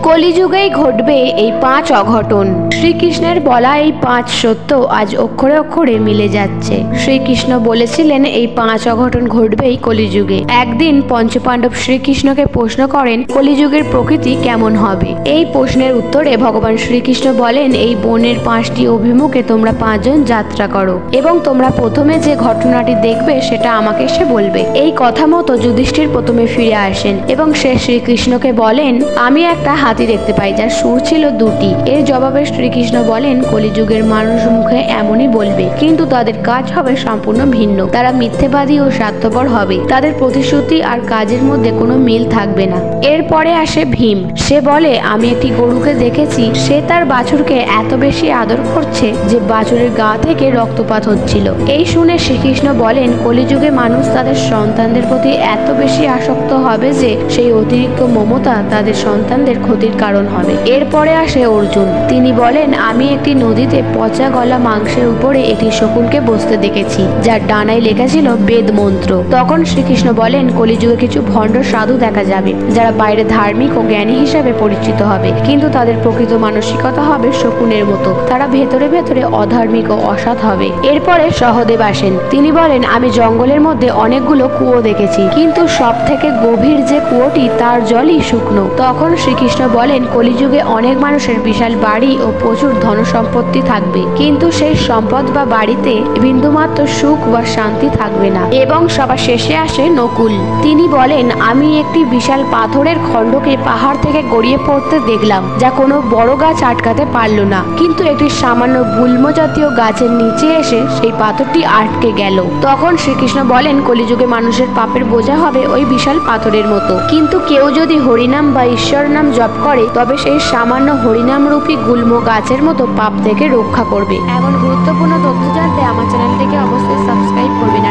কলিযুগেই ঘটবে এই 5 অঘটন। শ্রীকৃষ্ণের বলা এই 5 সত্য আজ অক্ষরে অক্ষরে মিলে যাচ্ছে। শ্রীকৃষ্ণ বলেছিলেন এই 5 অঘটন ঘটবেই কলিযুগে। একদিন পঞ্চপাণ্ডব শ্রীকৃষ্ণকে প্রশ্ন করেন কলিযুগের প্রকৃতি কেমন হবে। এই প্রশ্নের উত্তরে ভগবান শ্রীকৃষ্ণ বলেন এই বনের 5টি অভিমুখে তোমরা 5 জন যাত্রা করো এবং তোমরা প্রথমে যে ঘটনাটি দেখবে সেটা আমাকে এসে বলবে। এই কথা মতো যুধিষ্ঠির প্রথমে ফিরে আসেন এবং সে শ্রীকৃষ্ণকে বলেন আমি একটা হাতি দেখতে পাই যার সুর ছিল 2টি। এর জবাবে শ্রীকৃষ্ণ বলেন কলিযুগের মানুষ মুখে এমনই বলবে, কিন্তু তাদের কাজ হবে সম্পূর্ণ ভিন্ন। তারা মিথ্যেবাদী ও স্বার্থপর হবে। তাদের প্রতিশ্রুতি আর কাজের মধ্যে কোনো মিল থাকবে না। এরপরে আসে ভীম। সে বলে আমি একটি গরুকে দেখেছি, সে তার বাছুরকে এত বেশি আদর করছে যে বাছুরের গা থেকে রক্তপাত হচ্ছিল। এই শুনে শ্রীকৃষ্ণ বলেন কলিযুগে মানুষ তাদের সন্তানদের প্রতি এত বেশি আসক্ত হবে যে সেই অতিরিক্ত মমতা তাদের সন্তানদের ক্ষতির কারণ হবে। এরপরে আসে অর্জুন। তিনি বলেন আমি একটি নদীতে পচা গলা মাংসের উপরে একটি শকুনকে বসতে দেখেছি, যার ডানায় লেখা ছিল বেদ মন্ত্র। তখন শ্রীকৃষ্ণ বলেন কলিযুগে কিছু ভণ্ড সাধু দেখা যাবে, যারা বাইরে ধার্মিক ও জ্ঞানী হিসাবে পরিচিত হবে, কিন্তু তাদের প্রকৃত মানসিকতা হবে শকুনের মতো। তারা ভেতরে ভেতরে অধার্মিক ও অসৎ হবে। এরপরে সহদেব আসেন। তিনি বলেন আমি জঙ্গলের মধ্যে অনেকগুলো কুয়ো দেখেছি, কিন্তু সব থেকে গভীর যে কুয়োটি তার জলই শুকনো। তখন শ্রীকৃষ্ণ বলেন কলিযুগে অনেক মানুষের বিশাল বাড়ি ও প্রচুর ধন সম্পত্তি থাকবে, কিন্তু সেই সম্পদ বা বাড়িতে বিন্দুমাত্র সুখ বা শান্তি থাকবে না। এবং সবার শেষে আসে নকুল। তিনি বলেন আমি একটি বিশাল পাথরের খণ্ডকে পাহাড় থেকে গড়িয়ে পড়তে দেখলাম, যা কোনো বড় গাছ আটকাতে পারল না, কিন্তু একটি সামান্য গুল্ম জাতীয় গাছের নিচে এসে সেই পাথরটি আটকে গেল। তখন শ্রীকৃষ্ণ বলেন কলিযুগে মানুষের পাপের বোঝা হবে ওই বিশাল পাথরের মতো, কিন্তু কেউ যদি হরিনাম বা ঈশ্বর নাম জপ করে তবে সেই সামান্য হরিনাম রূপী গুল্ম গাছের মতো পাপ থেকে রক্ষা করবে। এমন গুরুত্বপূর্ণ তথ্য জানতে আমার চ্যানেলটিকে অবশ্যই সাবস্ক্রাইব করবেন।